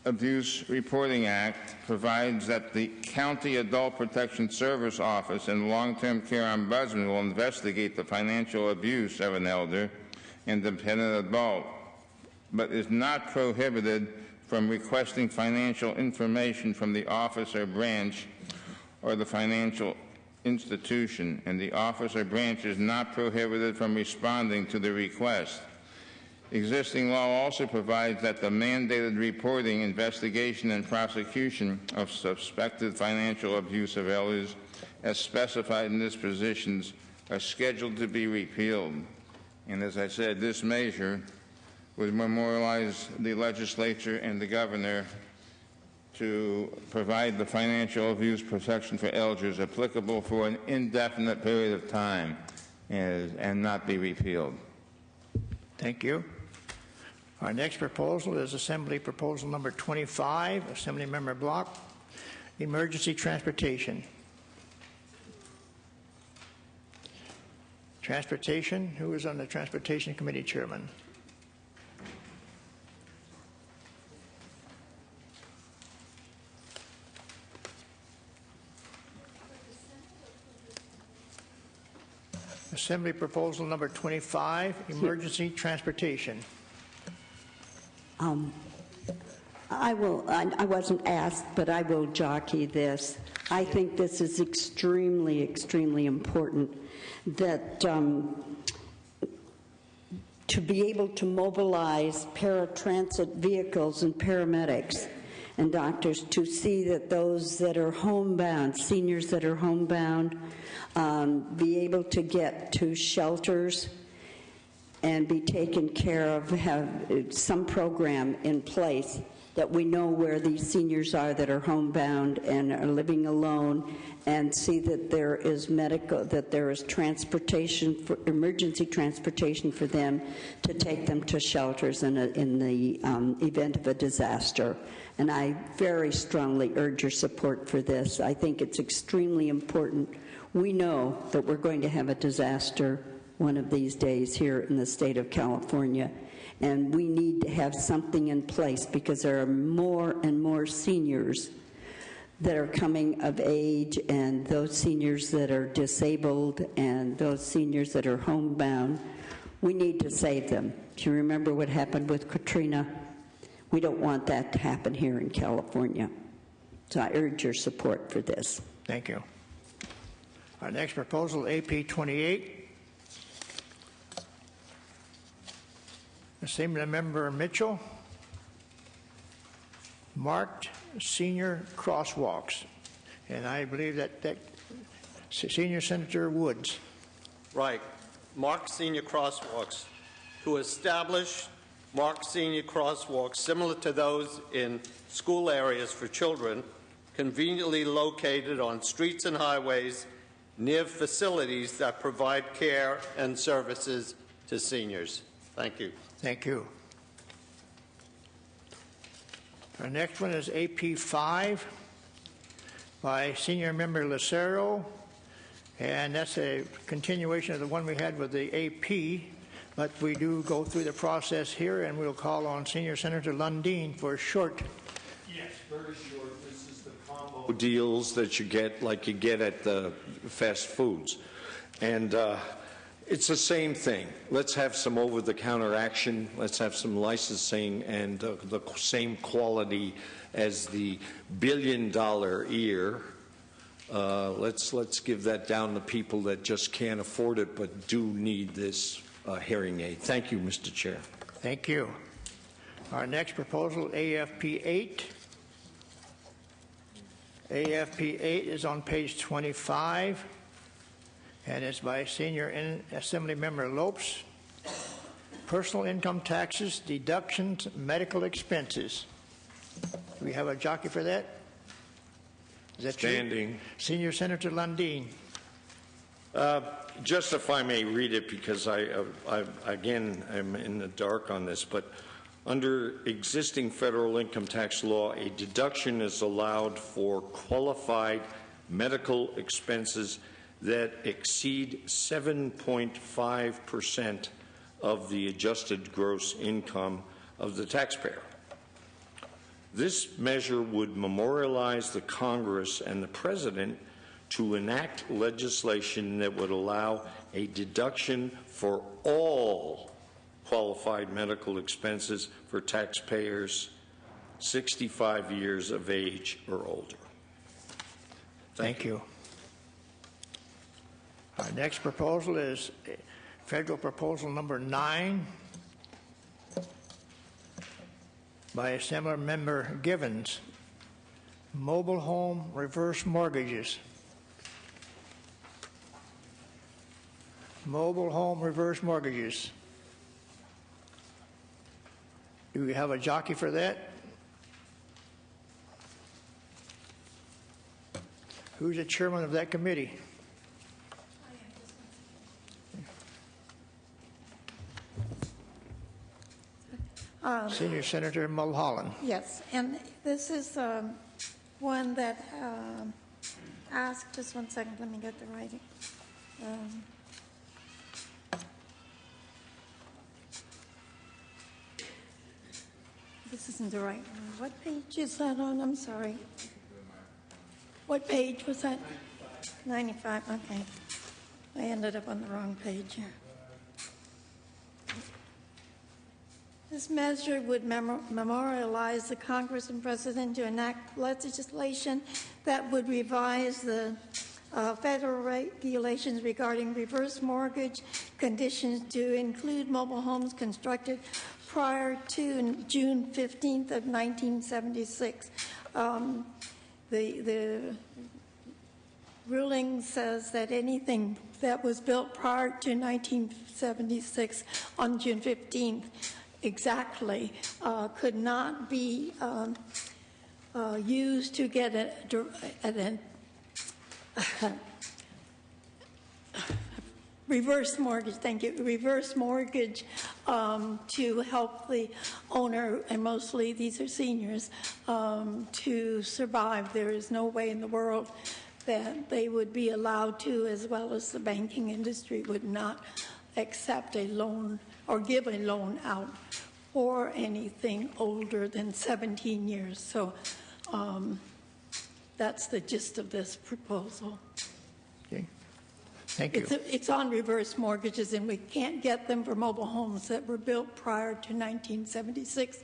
A: Abuse Reporting Act provides that the County Adult Protection Service Office and Long-Term Care Ombudsman will investigate the financial abuse of an elder and dependent adult, but is not prohibited from requesting financial information from the office or branch or the financial institution, and the office or branch is not prohibited from responding to the request. Existing law also provides that the mandated reporting, investigation, and prosecution of suspected financial abuse of elders, as specified in these provisions, are scheduled to be repealed. And as I said, this measure would memorialize the legislature and the governor to provide the financial abuse protection for elders applicable for an indefinite period of time and not be repealed.
D: Thank you. Our next proposal is Assembly Proposal Number 25, Assembly Member Block, Emergency Transportation. Transportation, who is on the Transportation Committee, Chairman? Assembly Proposal Number 25, Emergency Transportation.
Q: I wasn't asked, but I will jockey this. I think this is extremely, extremely important that to be able to mobilize paratransit vehicles and paramedics and doctors to see that those that are homebound, seniors that are homebound, be able to get to shelters and be taken care of, have some program in place that we know where these seniors are that are homebound and are living alone, and see that there is medical, that there is transportation, for emergency transportation for them to take them to shelters in the event of a disaster. And I very strongly urge your support for this. I think it's extremely important. We know that we're going to have a disaster one of these days here in the state of California, and we need to have something in place because there are more and more seniors that are coming of age, and those seniors that are disabled and those seniors that are homebound. We need to save them. Do you remember what happened with Katrina? We don't want that to happen here in California. So I urge your support for this.
D: Thank you. Our next proposal, AP 28. Assembly Member Mitchell, marked senior crosswalks. And I believe that Senior Senator Woods.
K: Right. Marked senior crosswalks. To establish marked senior crosswalks similar to those in school areas for children, conveniently located on streets and highways near facilities that provide care and services to seniors. Thank you.
D: Thank you. Our next one is AP 5 by Senior Member Lucero, and that's a continuation of the one we had with the AP, but we do go through the process here, and we'll call on Senior Senator Lundeen for a short.
O: Yes, very short. This is the combo deals that you get, like you get at the fast foods. And it's the same thing. Let's have some over-the-counter action. Let's have some licensing and the same quality as the billion-dollar ear. Let's give that down to people that just can't afford it but do need this hearing aid. Thank you, Mr. Chair.
D: Thank you. Our next proposal, AFP 8. AFP 8 is on page 25. And it's by Senior Assembly Member Lopes. Personal income taxes, deductions, medical expenses. Do we have a jockey for that? Is that
O: Standing.
D: You? Senior Senator Lundeen.
O: Just if I may read it, because I again am in the dark on this, but under existing federal income tax law, a deduction is allowed for qualified medical expenses that exceed 7.5% of the adjusted gross income of the taxpayer. This measure would memorialize the Congress and the President to enact legislation that would allow a deduction for all qualified medical expenses for taxpayers 65 years of age or older.
D: Thank you. Our next proposal is federal proposal number 9 by Assembly Member Givens, mobile home reverse mortgages. Mobile home reverse mortgages. Do we have a jockey for that? Who's the chairman of that committee? Senior Senator Mulholland.
T: Yes, and this is one that asked, just one second, let me get the writing. This isn't the right one. What page is that on? I'm sorry. What page was that? 95, okay. I ended up on the wrong page here. This measure would memorialize the Congress and President to enact legislation that would revise the federal regulations regarding reverse mortgage conditions to include mobile homes constructed prior to June 15th of 1976. The ruling says that anything that was built prior to 1976 on June 15th exactly could not be used to get a reverse mortgage, thank you, reverse mortgage to help the owner, and mostly these are seniors, to survive. There is no way in the world that they would be allowed to, as well as the banking industry would not accept a loan or give a loan out for anything older than 17 years. So that's the gist of this proposal.
D: Okay. Thank you.
T: It's on reverse mortgages, and we can't get them for mobile homes that were built prior to 1976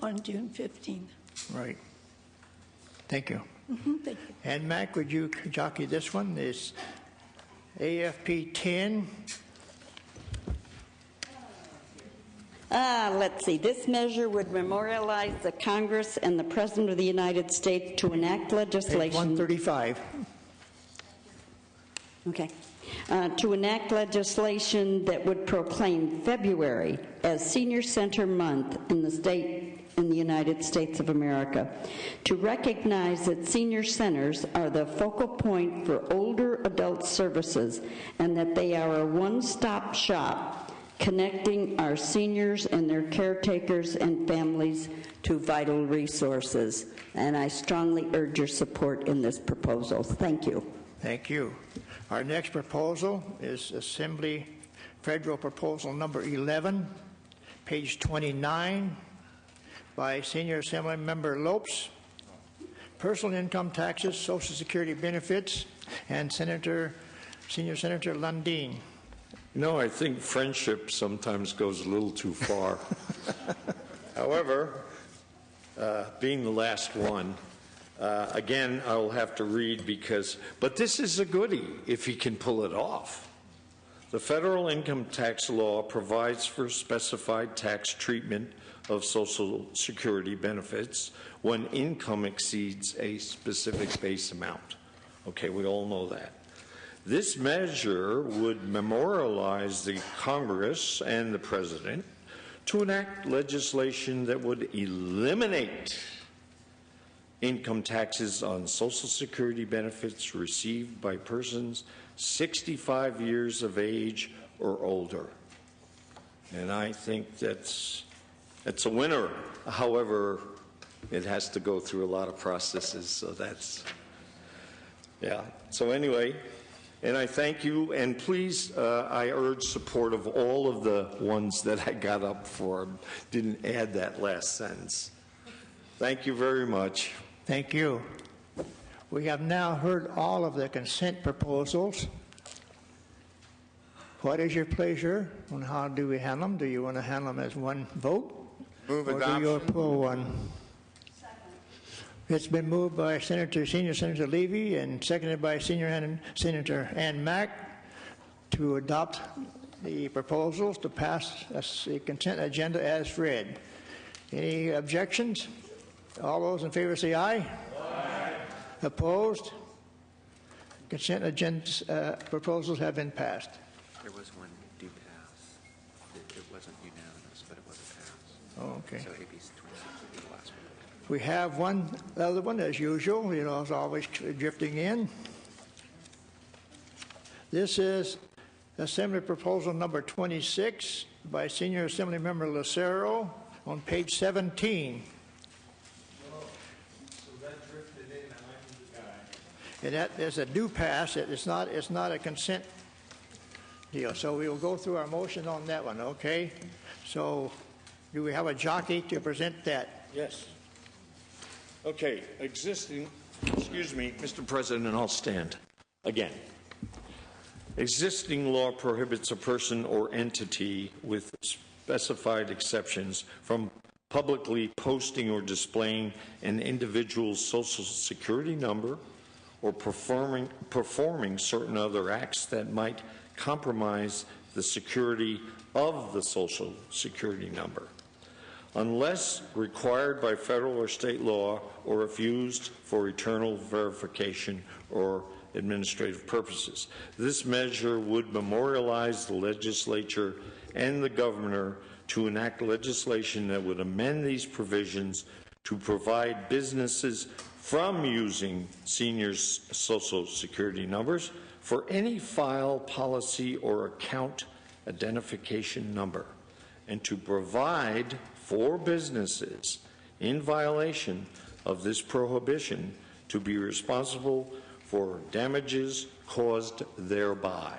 T: on June 15th.
D: Right. Thank you.
T: Thank you.
D: And Mac, would you jockey this one? Is AFP 10.
Q: Let's see. This measure would memorialize the Congress and the President of the United States to enact legislation.
D: Page 135.
Q: Okay. To enact legislation that would proclaim February as Senior Center Month in the United States of America, to recognize that senior centers are the focal point for older adult services and that they are a one-stop shop connecting our seniors and their caretakers and families to vital resources. And I strongly urge your support in this proposal. Thank you.
D: Thank you. Our next proposal is Assembly Federal Proposal number 11, page 29, by Senior Assembly Member Lopes, personal income taxes, Social Security benefits, and Senior Senator Lundeen.
O: You know, I think friendship sometimes goes a little too far. However, being the last one, again, I'll have to read but this is a goodie if he can pull it off. The federal income tax law provides for specified tax treatment of Social Security benefits when income exceeds a specific base amount. Okay, we all know that. This measure would memorialize the Congress and the President to enact legislation that would eliminate income taxes on Social Security benefits received by persons 65 years of age or older. And I think that's a winner. However, it has to go through a lot of processes, so that's, yeah. So anyway, and I thank you, and please, I urge support of all of the ones that I got up for. Didn't add that last sentence. Thank you very much.
D: Thank you. We have now heard all of the consent proposals. What is your pleasure on how do we handle them? Do you want to handle them as one vote?
A: Move
D: or
A: adoption.
D: do you pull one? It's been moved by Senior Senator Levy and seconded by Senator Ann Mack to adopt the proposals to pass the consent agenda as read. Any objections? All those in favor say aye. Aye. Opposed? Consent agenda proposals have been passed.
C: There was one due pass. It wasn't unanimous, but it was a pass.
D: Oh, okay.
C: So ABC 26 would be the last one.
D: We have one other one, as usual, it's always drifting in. This is Assembly Proposal number 26 by Senior Assembly Member Lucero on page 17. And that is a due pass. It's not a consent deal. So we will go through our motion on that one, okay? So do we have a jockey to present that?
O: Yes. Okay, excuse me, Mr. President, and I'll stand again. Existing law prohibits a person or entity with specified exceptions from publicly posting or displaying an individual's social security number or performing certain other acts that might compromise the security of the social security number, unless required by federal or state law or if used for eternal verification or administrative purposes. This measure would memorialize the legislature and the governor to enact legislation that would amend these provisions to provide businesses from using seniors' social security numbers for any file, policy, or account identification number, and to provide for businesses in violation of this prohibition to be responsible for damages caused thereby.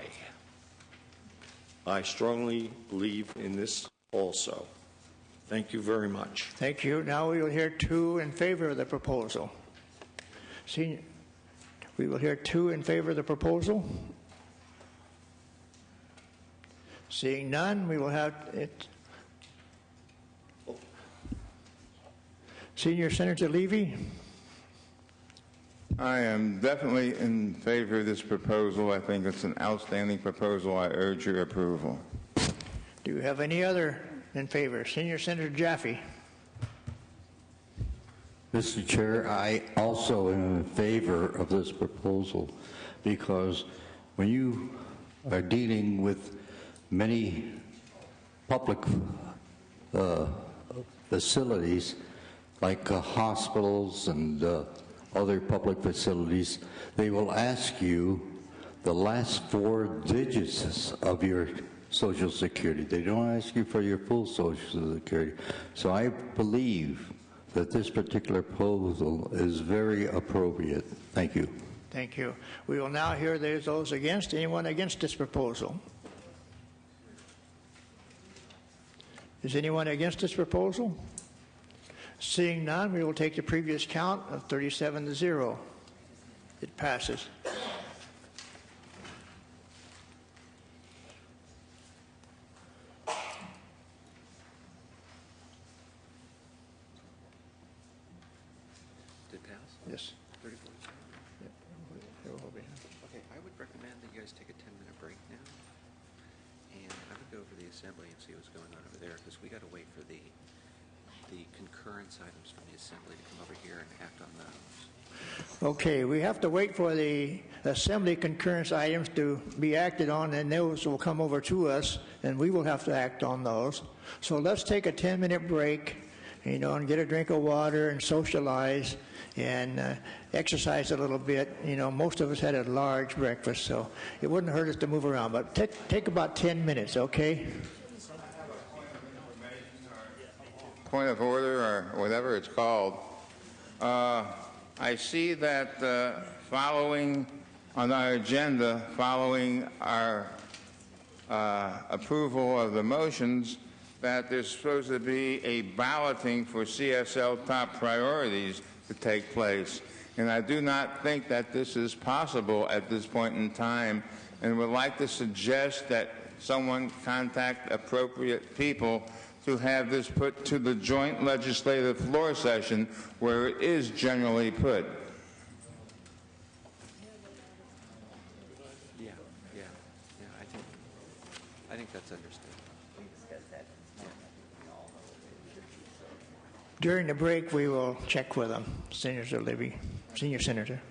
O: I strongly believe in this also. Thank you very much.
D: Thank you. Now we will hear two in favor of the proposal. We will hear two in favor of the proposal. Seeing none, we will have it. Senior Senator Levy.
A: I am definitely in favor of this proposal. I think it's an outstanding proposal. I urge your approval.
D: Do you have any other in favor? Senior Senator Jaffe.
U: Mr. Chair, I also am in favor of this proposal because when you are dealing with many public facilities like hospitals and other public facilities, they will ask you the last 4 digits of your Social Security. They don't ask you for your full Social Security. So I believe that this particular proposal is very appropriate. Thank you.
D: Thank you. We will now hear those against. Anyone against this proposal? Is anyone against this proposal? Seeing none, we will take the previous count of 37-0. It passes.
C: Did it pass?
D: Yes.
C: 34. Okay, I would recommend that you guys take a 10-minute break now, and I would go over to the assembly and see what's going on over there, because we got to wait for the concurrence items from the assembly to come over here and act on those.
D: Okay, we have to wait for the assembly concurrence items to be acted on, and those will come over to us, and we will have to act on those. So let's take a 10-minute break, and get a drink of water and socialize and exercise a little bit. Most of us had a large breakfast, so it wouldn't hurt us to move around. But take about 10 minutes, okay?
A: Point of order, or whatever it's called. I see that following on our agenda, following our approval of the motions, that there's supposed to be a balloting for CSL top priorities to take place. And I do not think that this is possible at this point in time, and would like to suggest that someone contact appropriate people to have this put to the joint legislative floor session where it is generally put.
C: Yeah, I think that's understood.
D: During the break, we will check with them. Senator Libby, Senior Senator.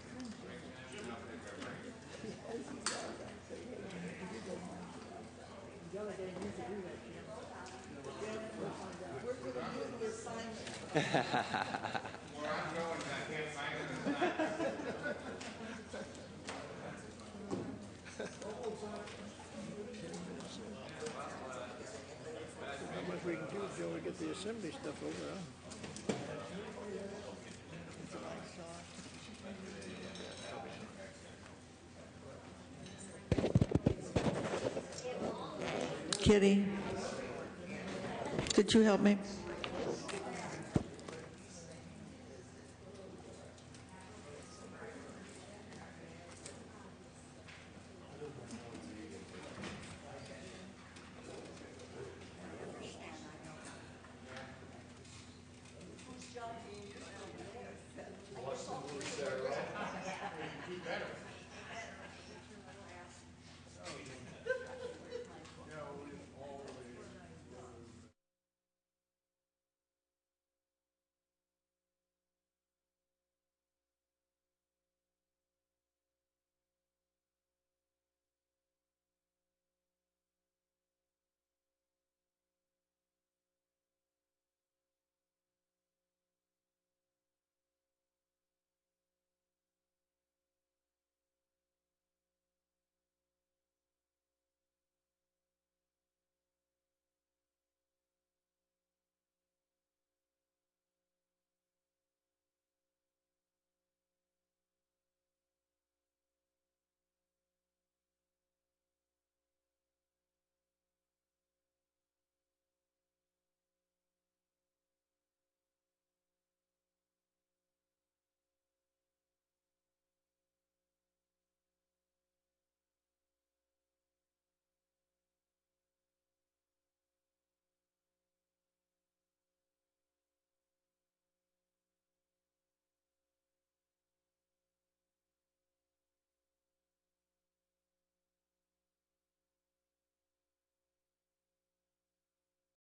D: How much we can do until we get the assembly stuff over, huh?
B: Kitty, could you help me?